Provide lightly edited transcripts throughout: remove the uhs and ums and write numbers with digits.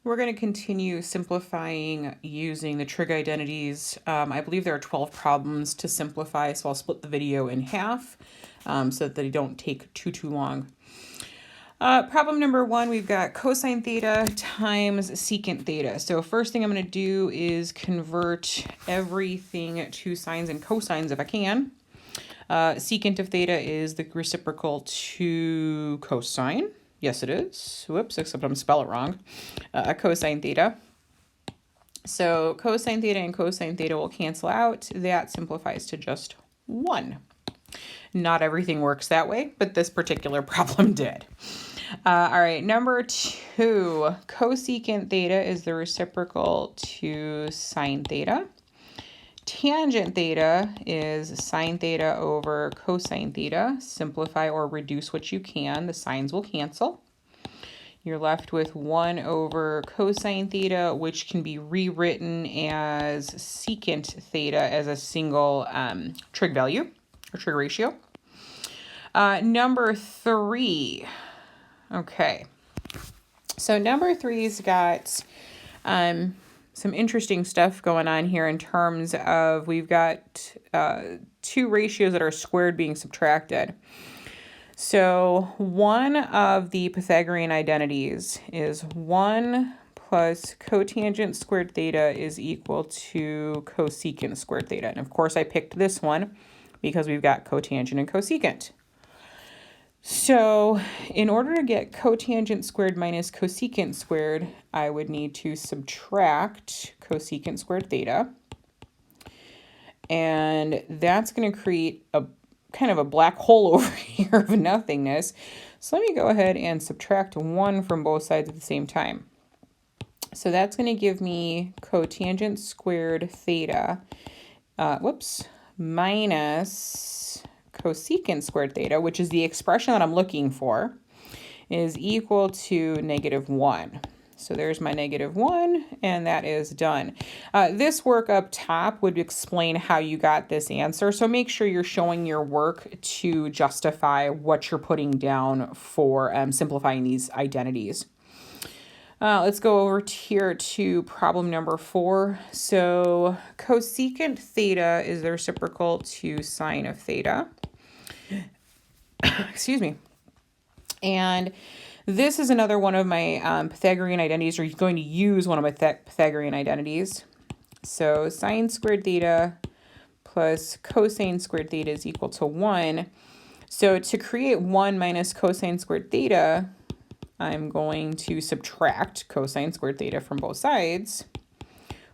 We're going to continue simplifying using the trig identities. I believe there are 12 problems to simplify, so I'll split the video in half so that they don't take too long. Problem number 1, we've got cosine theta times secant theta. So first thing I'm going to do is convert everything to sines and cosines if I can. Secant of theta is the reciprocal to cosine. Yes, it is. Whoops, except I'm going to spell it wrong. Cosine theta. So cosine theta and cosine theta will cancel out. That simplifies to just 1. Not everything works that way, but this particular problem did. All right, number 2, cosecant theta is the reciprocal to sine theta. Tangent theta is sine theta over cosine theta. Simplify or reduce what you can. The signs will cancel. You're left with 1 over cosine theta, which can be rewritten as secant theta as a single trig value or trig ratio. Number 3. Okay. So number 3's got some interesting stuff going on here in terms of we've got 2 ratios that are squared being subtracted. So one of the Pythagorean identities is 1 plus cotangent squared theta is equal to cosecant squared theta. And of course I picked this one because we've got cotangent and cosecant. So in order to get cotangent squared minus cosecant squared, I would need to subtract cosecant squared theta. And that's going to create a kind of a black hole over here of nothingness. So let me go ahead and subtract 1 from both sides at the same time. So that's going to give me cotangent squared theta, minus cosecant squared theta, which is the expression that I'm looking for, is equal to -1. So there's my -1, and that is done. This work up top would explain how you got this answer, so make sure you're showing your work to justify what you're putting down for simplifying these identities. Let's go over here to problem number 4. So cosecant theta is the reciprocal to sine of theta. Excuse me. And this is another one of my Pythagorean identities, or you're going to use one of my Pythagorean identities. So sine squared theta plus cosine squared theta is equal to 1. So to create 1 minus cosine squared theta, I'm going to subtract cosine squared theta from both sides,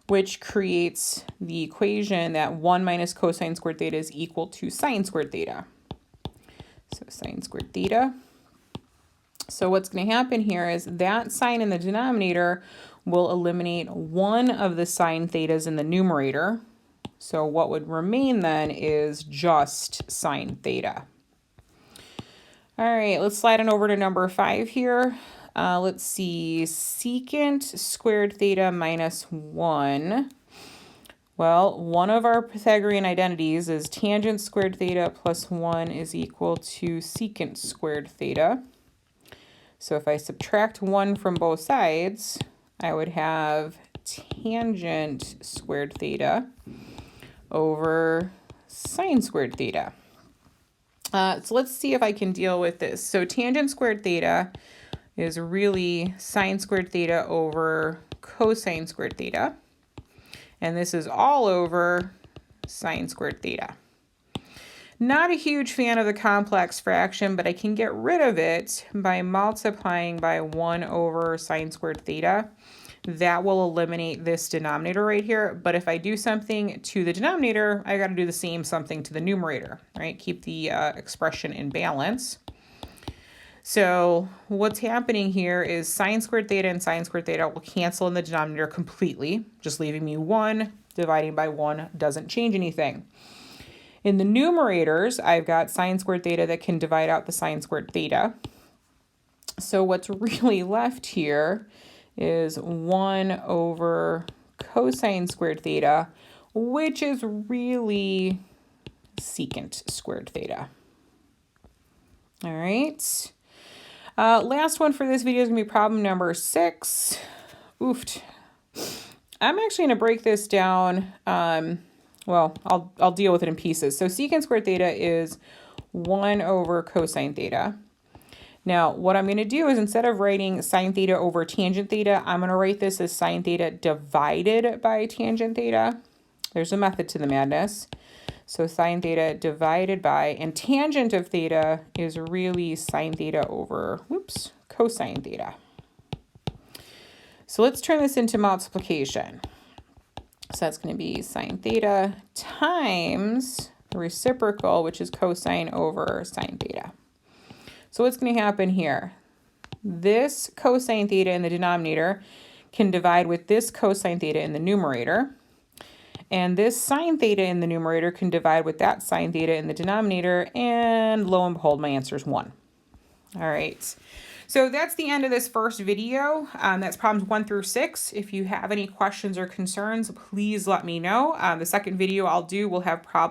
which creates the equation that 1 minus cosine squared theta is equal to sine squared theta. So sine squared theta. So what's going to happen here is that sign in the denominator will eliminate one of the sine thetas in the numerator. So what would remain then is just sine theta. All right, let's slide on over to number 5 here. Let's see, secant squared theta minus 1. Well, one of our Pythagorean identities is tangent squared theta plus 1 is equal to secant squared theta. So if I subtract 1 from both sides, I would have tangent squared theta over sine squared theta. So let's see if I can deal with this. So tangent squared theta is really sine squared theta over cosine squared theta. And this is all over sine squared theta. Not a huge fan of the complex fraction, but I can get rid of it by multiplying by 1 over sine squared theta. That will eliminate this denominator right here. But if I do something to the denominator, I got to do the same something to the numerator, right? Keep the expression in balance. So what's happening here is sine squared theta and sine squared theta will cancel in the denominator completely, just leaving me 1. Dividing by 1 doesn't change anything. In the numerators, I've got sine squared theta that can divide out the sine squared theta. So what's really left here is 1 over cosine squared theta, which is really secant squared theta. All right. Last one for this video is going to be problem number 6. Oofed. I'm actually going to break this down. Well, I'll deal with it in pieces. So secant squared theta is 1 over cosine theta. Now, what I'm going to do is instead of writing sine theta over tangent theta, I'm going to write this as sine theta divided by tangent theta. There's a method to the madness. So sine theta divided by, and tangent of theta is really sine theta over, cosine theta. So let's turn this into multiplication. So that's going to be sine theta times the reciprocal, which is cosine over sine theta. So what's going to happen here? This cosine theta in the denominator can divide with this cosine theta in the numerator. And this sine theta in the numerator can divide with that sine theta in the denominator. And lo and behold, my answer is 1. All right. So that's the end of this first video. That's problems 1 through 6. If you have any questions or concerns, please let me know. The second video I'll do will have problems